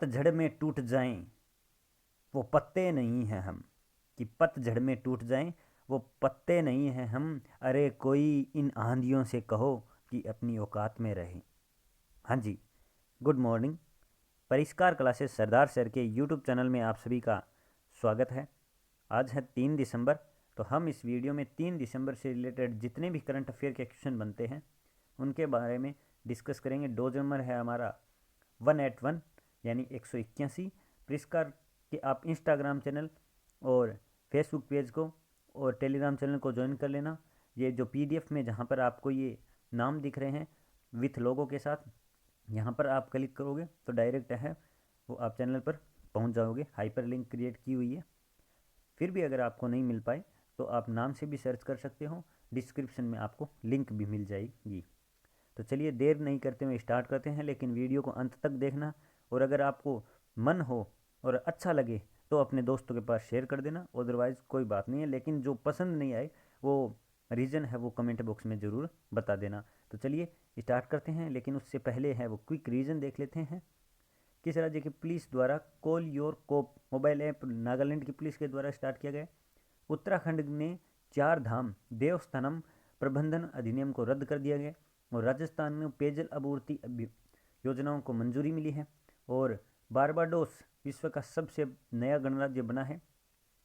पतझड़ में टूट जाएं वो पत्ते नहीं हैं हम, कि पतझड़ में टूट जाएं वो पत्ते नहीं हैं हम। अरे कोई इन आंधियों से कहो कि अपनी औकात में रहें। हाँ जी, गुड मॉर्निंग। परिष्कार क्लासेस सरदार सर के यूट्यूब चैनल में आप सभी का स्वागत है। आज है 3 दिसंबर। तो हम इस वीडियो में 3 दिसंबर से रिलेटेड जितने भी करंट अफेयर के क्वेश्चन बनते हैं उनके बारे में डिस्कस करेंगे। डोज नंबर है हमारा 181 यानी 181। परिष्कार के आप इंस्टाग्राम चैनल और फेसबुक पेज को और टेलीग्राम चैनल को ज्वाइन कर लेना। ये जो पीडीएफ में जहाँ पर आपको ये नाम दिख रहे हैं विथ लोगो के साथ, यहाँ पर आप क्लिक करोगे तो डायरेक्ट है वो आप चैनल पर पहुँच जाओगे। हाइपर लिंक क्रिएट की हुई है। फिर भी अगर आपको नहीं मिल पाए तो आप नाम से भी सर्च कर सकते हो, डिस्क्रिप्शन में आपको लिंक भी मिल जाएगी। तो चलिए देर नहीं करते हुए स्टार्ट करते हैं, लेकिन वीडियो को अंत तक देखना। और अगर आपको मन हो और अच्छा लगे तो अपने दोस्तों के पास शेयर कर देना, अदरवाइज़ कोई बात नहीं है। लेकिन जो पसंद नहीं आए वो रीज़न है वो कमेंट बॉक्स में ज़रूर बता देना। तो चलिए स्टार्ट करते हैं, लेकिन उससे पहले है वो क्विक रीज़न देख लेते हैं। किस राज्य की पुलिस द्वारा call your cop mobile app Nagaland की पुलिस के द्वारा स्टार्ट किया गया। उत्तराखंड ने 4 धाम देवस्थानम प्रबंधन अधिनियम को रद्द कर दिया गया। और राजस्थान में पेयजल आपूर्ति योजनाओं को मंजूरी मिली है। और बारबाडोस विश्व का सबसे नया गणराज्य बना है।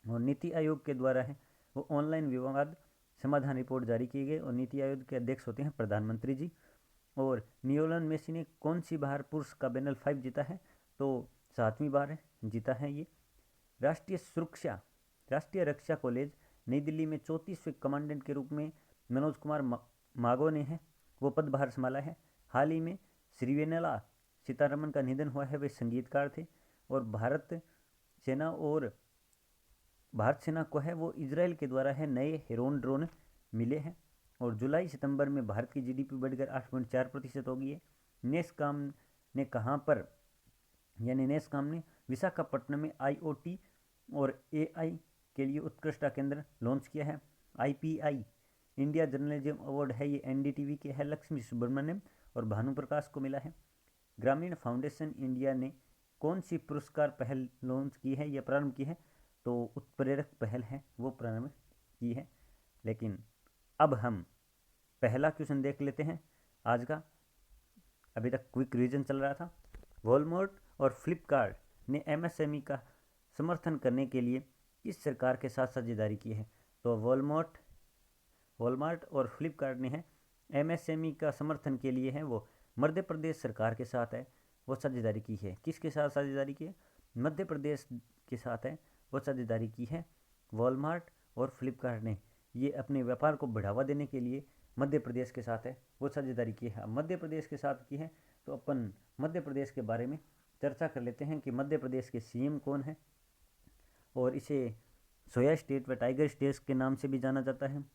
और नीति आयोग के द्वारा है वो ऑनलाइन विवाद समाधान रिपोर्ट जारी की गई। और नीति आयोग के अध्यक्ष होते हैं प्रधानमंत्री जी। और लियोनेल मेसी ने कौन सी बार पुरुष का बैनल 5 जीता है? तो 7वीं बार जीता है ये। राष्ट्रीय रक्षा कॉलेज नई दिल्ली में 34वें कमांडेंट के रूप में मनोज कुमार मागो ने है वो पदभार संभाला है। हाल ही में श्रीवेनला सीतारमन का निधन हुआ है, वे संगीतकार थे। और भारत सेना को है वो इजराइल के द्वारा है नए हेरोन ड्रोन मिले हैं। और जुलाई सितंबर में भारत की जीडीपी बढ़कर 8.4% हो गई है। नेस्कॉम ने कहाँ पर नेस्कॉम ने विशाखापट्टनम में आईओटी और एआई के लिए उत्कृष्टता केंद्र लॉन्च किया है। आईपीआई इंडिया जर्नलिज्म अवार्ड है ये एनडीटीवी के है लक्ष्मी सुब्रमण्यम और भानु प्रकाश को मिला है। ग्रामीण फाउंडेशन इंडिया ने कौन सी पुरस्कार पहल लॉन्च की है या प्रारंभ की है? तो उत्प्रेरक पहल है वो प्रारंभ की है। लेकिन अब हम पहला क्वेश्चन देख लेते हैं आज का। अभी तक क्विक रिवीजन चल रहा था। वॉलमार्ट और फ्लिपकार्ट ने एमएसएमई का समर्थन करने के लिए किस सरकार के साथ साझेदारी की है? तो वॉलमार्ट और फ्लिपकार्ट ने है एमएसएमई का समर्थन के लिए है वो मध्य प्रदेश सरकार के साथ है वो साझेदारी की है। किसके साथ साझेदारी की है? मध्य प्रदेश के साथ है वो साझेदारी की है। वॉलमार्ट और फ्लिपकार्ट ने ये अपने व्यापार को बढ़ावा देने के लिए मध्य प्रदेश के साथ है वो साझेदारी की है। मध्य प्रदेश के साथ की है तो अपन मध्य प्रदेश के बारे में चर्चा कर लेते हैं कि मध्य प्रदेश के सीएम कौन है। और इसे सोया स्टेट व टाइगर स्टेट के नाम से भी जाना जाता है।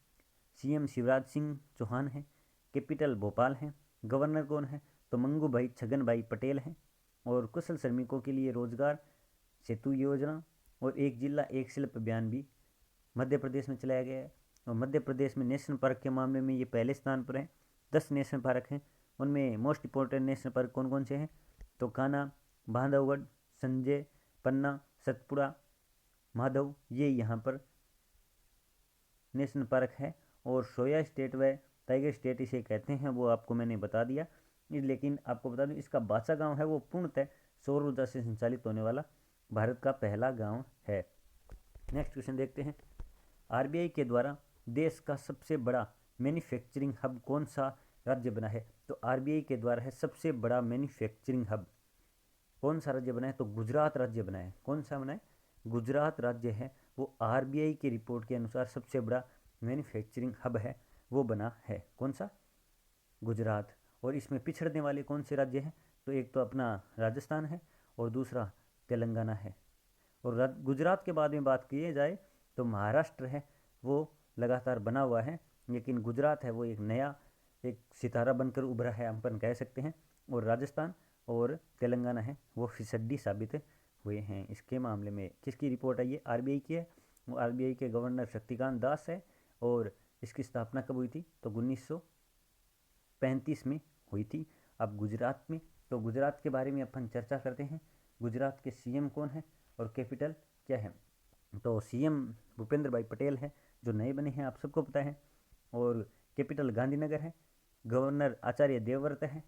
सीएम शिवराज सिंह चौहान है। कैपिटल भोपाल है। गवर्नर कौन है? तो मंगू भाई छगन भाई पटेल हैं। और कुशल श्रमिकों के लिए रोजगार सेतु योजना और एक जिला एक शिल्प अभियान भी मध्य प्रदेश में चलाया गया है। और मध्य प्रदेश में नेशनल पार्क के मामले में ये पहले स्थान पर है। 10 नेशनल पार्क हैं, उनमें मोस्ट इंपॉर्टेंट नेशनल पार्क कौन कौन से हैं? तो कान्हा, बांधवगढ़, संजय, पन्ना, सतपुड़ा, माधव, ये यहाँ पर नेशनल पार्क है। और सोया स्टेट व टाइगर स्टेट इसे कहते हैं वो आपको मैंने बता दिया। लेकिन आपको बता दूं इसका बासा गांव है वो पूर्णतः सौर ऊर्जा से संचालित होने वाला भारत का पहला गांव है। नेक्स्ट क्वेश्चन देखते हैं। आरबीआई के द्वारा देश का सबसे बड़ा मैन्युफैक्चरिंग हब कौन सा राज्य बना है? तो आरबीआई के द्वारा है सबसे बड़ा मैन्युफैक्चरिंग हब कौन सा राज्य बना है? तो गुजरात राज्य बना है। कौन सा बना है? गुजरात राज्य है वो आरबीआई की रिपोर्ट के अनुसार सबसे बड़ा मैन्युफैक्चरिंग हब है वो बना है। कौन सा? गुजरात। और इसमें पिछड़ने वाले कौन से राज्य हैं? तो एक तो अपना राजस्थान है और दूसरा तेलंगाना है। और गुजरात के बाद में बात की जाए तो महाराष्ट्र है वो लगातार बना हुआ है, लेकिन गुजरात है वो एक नया एक सितारा बनकर उभरा है अपन कह सकते हैं। और राजस्थान और तेलंगाना है वो फिसड्डी साबित हुए हैं। इसके मामले में किसकी रिपोर्ट आई है? आरबीआई की है। वो आरबीआई के गवर्नर शक्तिकांत दास है। और इसकी स्थापना कब हुई थी? तो 1935 में हुई थी। अब गुजरात में, तो गुजरात के बारे में अपन चर्चा करते हैं। गुजरात के सीएम कौन है और कैपिटल क्या है? तो सीएम भूपेंद्र भाई पटेल है जो नए बने हैं, आप सबको पता है। और कैपिटल गांधीनगर है। गवर्नर आचार्य देवव्रत है।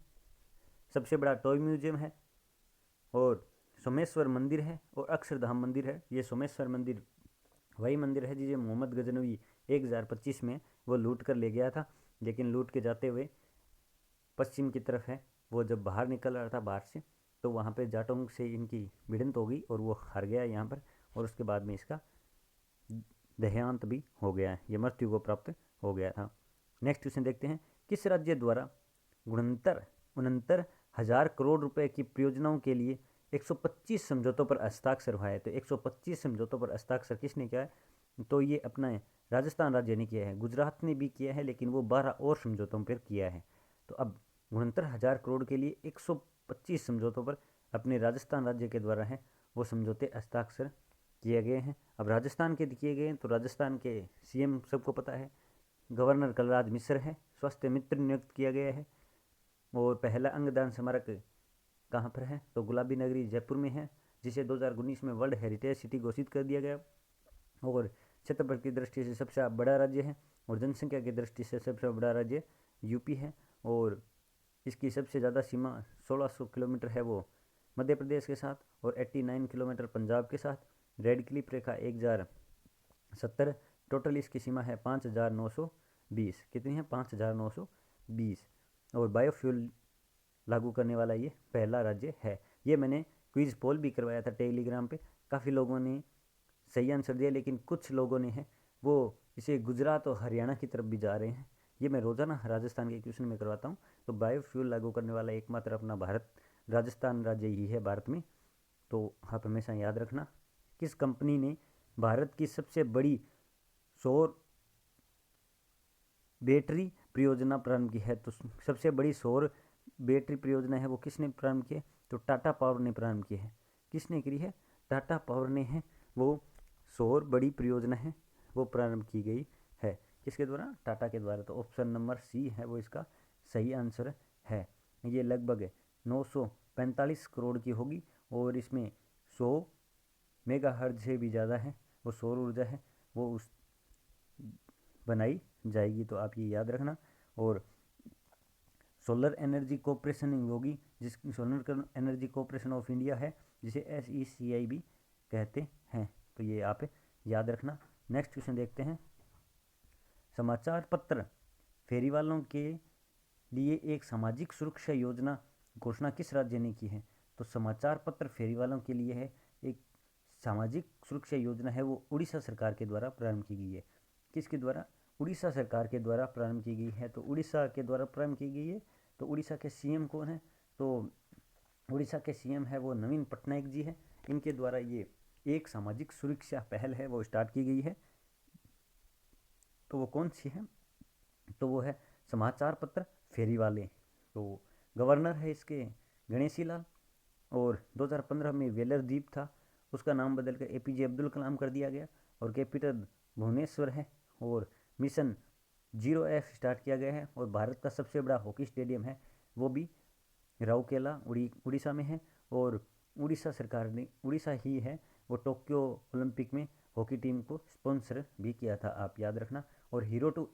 सबसे बड़ा टॉय म्यूजियम है। और सोमेश्वर मंदिर है और अक्षरधाम मंदिर है। ये सोमेश्वर मंदिर वही मंदिर है जिसे मोहम्मद गजनवी 1025 में वो लूट कर ले गया था, लेकिन लूट के जाते हुए पश्चिम की तरफ है, वो जब बाहर निकल रहा था बाहर से, तो वहाँ पे जाटों से इनकी भिड़ंत हो गई और वो हार गया यहाँ पर, और उसके बाद में इसका देहांत भी हो गया है, ये मृत्यु को प्राप्त हो गया था। नेक्स्ट क्वेश्चन देखते हैं, किस राज्य द्वारा उनहत्तर हजार करोड़ रुपए की परियोजनाओं के लिए 125 समझौतों पर हस्ताक्षर हुआ है? तो 125 समझौतों पर हस्ताक्षर किसने किया है? तो ये अपना राजस्थान राज्य ने किया है। गुजरात ने भी किया है, लेकिन वो 12 और समझौतों पर किया है। तो अब 69,000 करोड़ के लिए 125 समझौतों पर अपने राजस्थान राज्य के द्वारा है वो समझौते हस्ताक्षर किए गए हैं। अब राजस्थान के किए गए हैं, तो राजस्थान के सीएम सबको पता है, गवर्नर कलराज मिश्र है। स्वास्थ्य मित्र नियुक्त किया गया है। और पहला अंगदान स्मारक कहाँ पर है? तो गुलाबी नगरी जयपुर में है, जिसे 2019 में वर्ल्ड हेरिटेज सिटी घोषित कर दिया गया। और क्षेत्रफल की दृष्टि से सबसे बड़ा राज्य है और जनसंख्या की दृष्टि से सबसे बड़ा राज्य यूपी है। और इसकी सबसे ज़्यादा सीमा 1600 किलोमीटर है वो मध्य प्रदेश के साथ, और 89 किलोमीटर पंजाब के साथ। रेड क्लिप रेखा 1070। टोटल इसकी सीमा है 5920। कितनी है? 5920। और बायोफ्यूल लागू करने वाला ये पहला राज्य है। ये मैंने क्विज पोल भी करवाया था टेलीग्राम पे, काफ़ी लोगों ने सही आंसर दिया, लेकिन कुछ लोगों ने है वो इसे गुजरात और हरियाणा की तरफ भी जा रहे हैं। ये मैं रोज़ाना राजस्थान के क्वेश्चन में करवाता हूँ। तो बायोफ्यूल लागू करने वाला एकमात्र अपना भारत राजस्थान राज्य ही है भारत में। तो आप हमेशा याद रखना। किस कंपनी ने भारत की सबसे बड़ी सौर बैटरी परियोजना प्रारंभ की है? तो सबसे बड़ी सौर बैटरी परियोजना है वो किसने प्रारंभ की है? तो टाटा पावर ने प्रारंभ की है। किसने करी है? टाटा पावर ने है वो सौर बड़ी परियोजना है वो प्रारंभ की गई है। किसके द्वारा? टाटा के द्वारा। तो ऑप्शन नंबर सी है वो इसका सही आंसर है। ये लगभग 945 करोड़ की होगी और इसमें 100 मेगाहर्ट्ज से भी ज़्यादा है वो सौर ऊर्जा है वो उस बनाई जाएगी। तो आप ये याद रखना। और सोलर एनर्जी कॉरपोरेशन होगी, जिस solar energy corporation of India है, जिसे SECI भी कहते हैं। तो ये आप याद रखना। नेक्स्ट क्वेश्चन देखते हैं, समाचार पत्र फेरी वालों के लिए एक सामाजिक सुरक्षा योजना घोषणा किस राज्य ने की है? तो समाचार पत्र फेरी वालों के लिए है एक सामाजिक सुरक्षा योजना है वो उड़ीसा सरकार के द्वारा प्रारंभ की गई है। किसके द्वारा? उड़ीसा सरकार के द्वारा प्रारंभ की गई है। तो उड़ीसा के द्वारा प्रारंभ की गई है। तो उड़ीसा के सीएम कौन है? तो उड़ीसा के सीएम है वो नवीन पटनायक जी है। इनके द्वारा ये एक सामाजिक सुरक्षा पहल है वो स्टार्ट की गई है। तो वो कौन सी है? तो वो है समाचार पत्र फेरी वाले। तो गवर्नर है इसके गणेशी लाल। और 2015 में वेलर द्वीप था, उसका नाम बदलकर APJ अब्दुल कलाम कर दिया गया। और कैपिटल भुवनेश्वर है। और मिशन 0F स्टार्ट किया गया है। और भारत का सबसे बड़ा हॉकी स्टेडियम है वो भी राउरकेला उड़ीसा में है। और उड़ीसा सरकार ने, उड़ीसा ही है वो टोक्यो ओलंपिक में हॉकी टीम को स्पॉन्सर भी किया था, आप याद रखना। और हीरो टू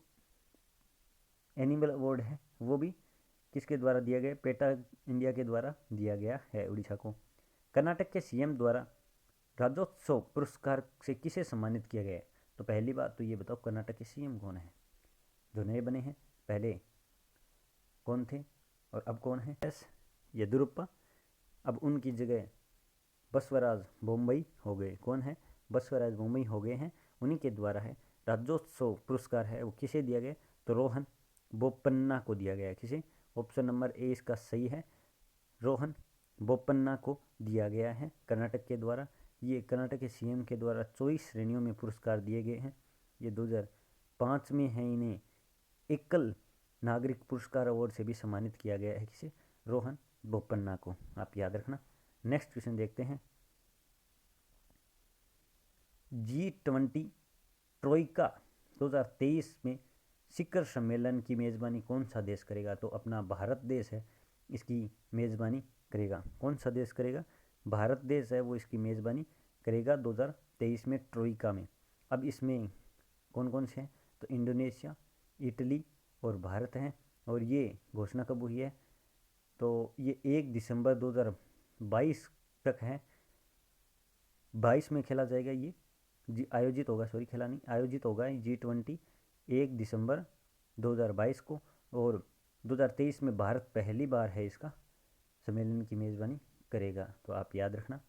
एनिमल अवार्ड है वो भी किसके द्वारा दिया गया? पेटा इंडिया के द्वारा दिया गया है उड़ीसा को। कर्नाटक के सीएम द्वारा राज्योत्सव पुरस्कार से किसे सम्मानित किया गया है? तो पहली बात तो ये बताओ, कर्नाटक के सीएम कौन है जो नए बने हैं? पहले कौन थे और अब कौन है? एस येदुरप्पा। अब उनकी जगह बसवराज बोम्मई हो गए। कौन है? बसवराज बोम्मई हो गए हैं। उन्हीं के द्वारा है राज्योत्सव पुरस्कार है वो किसे दिया गया? तो रोहन बोपन्ना को दिया गया है। किसे? ऑप्शन नंबर ए इसका सही है, रोहन बोपन्ना को दिया गया है कर्नाटक के द्वारा। ये कर्नाटक के सीएम के द्वारा 24 श्रेणियों में पुरस्कार दिए गए हैं। ये 2005 में है इन्हें एकल नागरिक पुरस्कार अवार्ड से भी सम्मानित किया गया है। किसे? रोहन बोपन्ना को, आप याद रखना। नेक्स्ट क्वेश्चन देखते हैं, G20 ट्रोइका 2023 में शिखर सम्मेलन की मेज़बानी कौन सा देश करेगा? तो अपना भारत देश है इसकी मेज़बानी करेगा। कौन सा देश करेगा? भारत देश है वो इसकी मेज़बानी करेगा 2023 में ट्रोइका में। अब इसमें कौन कौन से हैं, तो इंडोनेशिया, इटली और भारत हैं। और ये घोषणा कब हुई है, तो ये 1 दिसंबर 2022 तक है। 22 में खेला जाएगा ये, जी आयोजित होगा, सॉरी खेला नहीं, आयोजित होगा G20 1 दिसंबर 2022 को। और 2023 में भारत पहली बार है इसका सम्मेलन की मेज़बानी करेगा, तो आप याद रखना।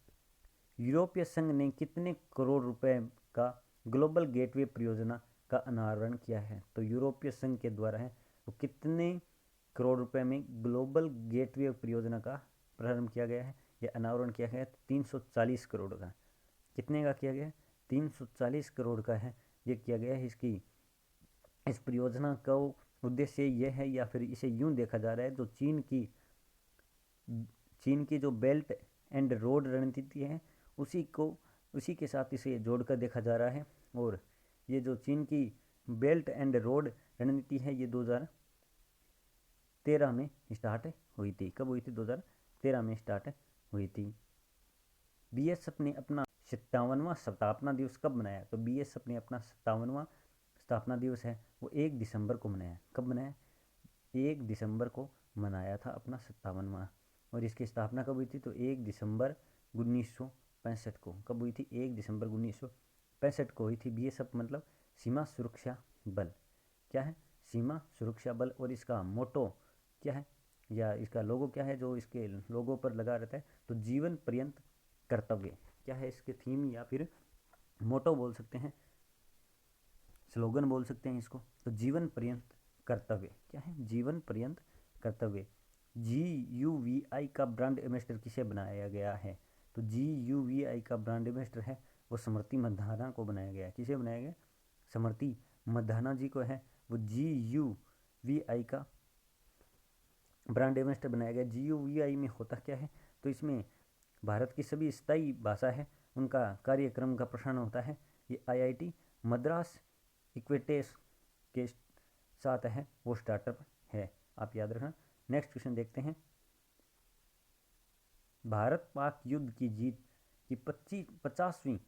यूरोपीय संघ ने कितने करोड़ रुपए का ग्लोबल गेटवे परियोजना का अनावरण किया है, तो यूरोपीय संघ के द्वारा है वो कितने करोड़ रुपए में ग्लोबल गेटवे परियोजना का प्रारंभ किया गया है या अनावरण किया गया है, 340 करोड़ का। कितने का किया गया है, 340 करोड़ का है ये किया गया है। इस परियोजना का उद्देश्य यह है, या फिर इसे यूं देखा जा रहा है, जो चीन की जो बेल्ट एंड रोड रणनीति है उसी के साथ इसे जोड़कर देखा जा रहा है। और ये जो चीन की बेल्ट एंड रोड रणनीति है ये 2013 में स्टार्ट हुई थी। कब हुई थी, 2013 में स्टार्ट हुई थी। बीएसएफ ने अपना 57वां स्थापना दिवस कब मनाया, तो बीएसएफ ने अपना 57वां स्थापना दिवस है वो 1 दिसंबर को मनाया। कब मनाया, 1 दिसंबर को मनाया था अपना 57वां। और इसकी स्थापना कब हुई थी, तो 1 दिसंबर 1965 को। कब हुई थी, 1 दिसंबर 1965 को हुई थी। बीएसएफ मतलब सीमा सुरक्षा बल। क्या है, सीमा सुरक्षा बल। और इसका मोटो क्या है, या इसका लोगो क्या है, जो इसके लोगो पर लगा रहता है, तो जीवन पर्यंत कर्तव्य। क्या है इसके थीम, या फिर मोटो बोल सकते हैं, स्लोगन बोल सकते हैं इसको, तो जीवन पर्यंत कर्तव्य। क्या है, जीवन पर्यंत कर्तव्य। GUVI का ब्रांड एम्बेसडर किसे बनाया गया है, तो GUVI का ब्रांड एम्बेसडर है वो स्मृति मंधाना को बनाया गया। किसे बनाया गया, स्मृति मंधाना जी को है वो GUVI का ब्रांड एम्बेसडर बनाया गया। GUVI में होता क्या है, तो इसमें भारत की सभी स्थायी भाषा है उनका कार्यक्रम का प्रसारण होता है। ये IIT मद्रास इक्वेटेस के साथ है वो स्टार्टअप है, आप याद रखना। नेक्स्ट क्वेश्चन देखते हैं। भारत पाक युद्ध की जीत की 50वीं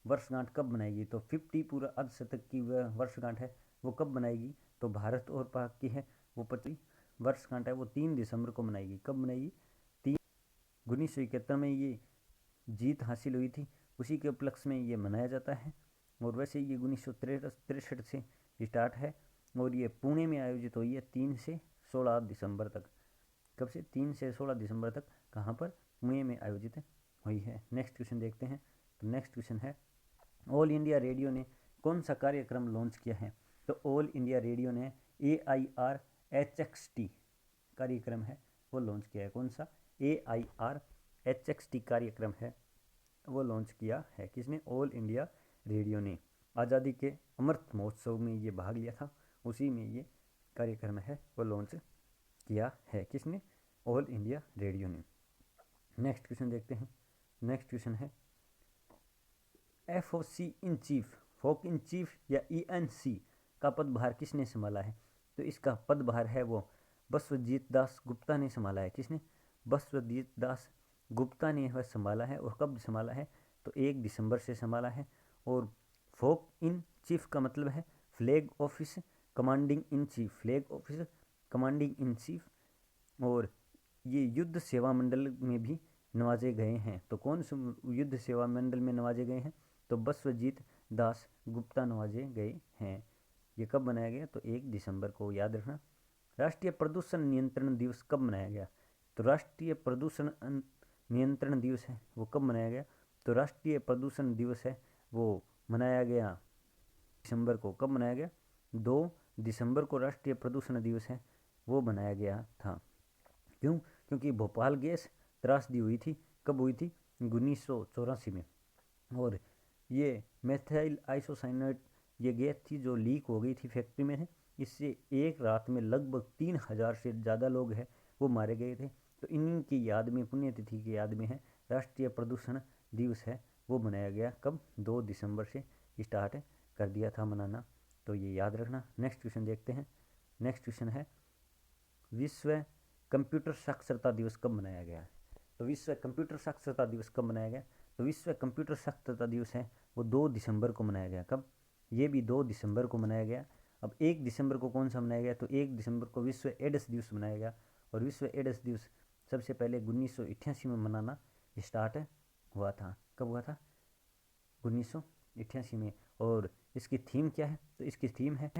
वर्षगांठ कब मनाएगी, तो 50 पूरा अर्धशतक की वर्षगांठ है वो कब मनाएगी, तो भारत और पाक की है वो 50वीं वर्षगांठ है वो 3 दिसंबर को मनाएगी। कब मनाएगी, 1971 में ये जीत हासिल हुई थी, उसी के उपलक्ष्य में ये मनाया जाता है। और वैसे ये 1963 से स्टार्ट है और ये पुणे में आयोजित हुई है 3 से 16 दिसंबर तक। कब से, 3 से 16 दिसंबर तक कहाँ पर, पुणे में आयोजित हुई है। नेक्स्ट क्वेश्चन देखते हैं। तो नेक्स्ट क्वेश्चन है, ऑल इंडिया रेडियो ने कौन सा कार्यक्रम लॉन्च किया है, तो ऑल इंडिया रेडियो ने AIRHXT कार्यक्रम है वो लॉन्च किया है। कौन सा, AIRHXT कार्यक्रम है वो लॉन्च किया है। किसने, ऑल इंडिया रेडियो ने। आज़ादी के अमृत महोत्सव में ये भाग लिया था, उसी में ये कार्यक्रम है वो लॉन्च किया है। किसने, ऑल इंडिया रेडियो ने। नेक्स्ट क्वेश्चन देखते हैं। नेक्स्ट क्वेश्चन है, FOC in chief, FOC in chief या ENC का पदभार किसने संभाला है, तो इसका पदभार है वो बसवजीत दास गुप्ता ने संभाला है। किसने, बसवजीत दास गुप्ता ने वह संभाला है। और कब संभाला है, तो 1 दिसंबर से संभाला है। और फोक इन चीफ का मतलब है flag office commanding in chief, flag office commanding in chief. और ये युद्ध सेवा मंडल में भी नवाजे गए हैं, तो कौन से युद्ध सेवा मंडल में नवाजे गए हैं, तो बसवजीत दास गुप्ता नवाजे गए हैं। ये कब मनाया गया, तो 1 दिसंबर को, याद रखना। राष्ट्रीय प्रदूषण नियंत्रण दिवस कब मनाया गया, तो राष्ट्रीय प्रदूषण नियंत्रण दिवस है वो कब मनाया गया, तो राष्ट्रीय प्रदूषण दिवस है वो मनाया गया दिसंबर को। कब मनाया गया, 2 दिसंबर को राष्ट्रीय प्रदूषण दिवस है वो मनाया गया था। क्यों, क्योंकि भोपाल गैस त्रासदी हुई थी। कब हुई थी, 1984 में। और ये मेथाइल आइसोसाइनेट ये गैस थी जो लीक हो गई थी फैक्ट्री में है, इससे एक रात में लगभग 3000 से ज़्यादा लोग हैं वो मारे गए थे। तो इन्हीं की याद में, पुण्यतिथि की याद में है राष्ट्रीय प्रदूषण दिवस है वो मनाया गया। कब, 2 दिसंबर से स्टार्ट कर दिया था मनाना, तो ये याद रखना। नेक्स्ट क्वेश्चन देखते हैं। नेक्स्ट क्वेश्चन है, विश्व कंप्यूटर साक्षरता दिवस कब मनाया गया है, तो विश्व कंप्यूटर साक्षरता दिवस कब मनाया गया? तो विश्व कंप्यूटर साक्षरता दिवस है वो 2 दिसंबर को मनाया गया। कब? ये भी 2 दिसंबर को मनाया गया। अब 1 दिसंबर को कौन सा मनाया गया? तो 1 दिसंबर को विश्व एड्स दिवस मनाया गया। और विश्व एड्स दिवस सबसे पहले 1988 में मनाना स्टार्ट हुआ था। कब हुआ था? 1988 में। और इसकी थीम क्या है? तो इसकी थीम है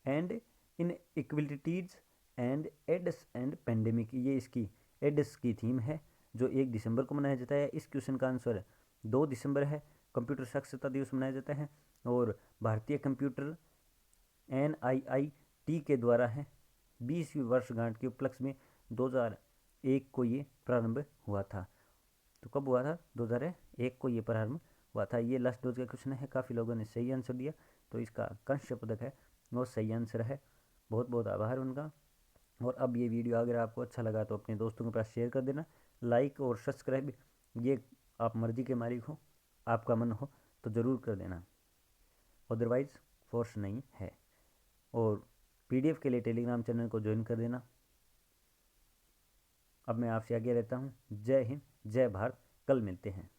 end inequalities and AIDS end pandemic. ये इसकी एड्स की थीम है जो 1 दिसंबर को मनाया जाता है। इस क्वेश्चन का आंसर 2 दिसंबर है। कंप्यूटर साक्षरता दिवस मनाया जाता है और भारतीय कंप्यूटर NIIT के द्वारा है 20वीं वर्षगांठ के उपलक्ष्य में 2001 को ये प्रारंभ हुआ था। तो कब हुआ था? 2001 को ये प्रारंभ हुआ था। ये लास्ट डोज का क्वेश्चन है। काफ़ी लोगों ने सही आंसर दिया, तो इसका कांस्य पदक है वो सही आंसर है। बहुत बहुत आभार उनका। और अब ये वीडियो अगर आपको अच्छा लगा तो अपने दोस्तों के पास शेयर कर देना। लाइक और सब्सक्राइब ये आप मर्जी के मालिक हो, आपका मन हो तो ज़रूर कर देना, अदरवाइज़ फोर्स नहीं है। और PDF के लिए टेलीग्राम चैनल को ज्वाइन कर देना। अब मैं आपसे आगे रहता हूँ। जय हिंद, जय भारत। कल मिलते हैं।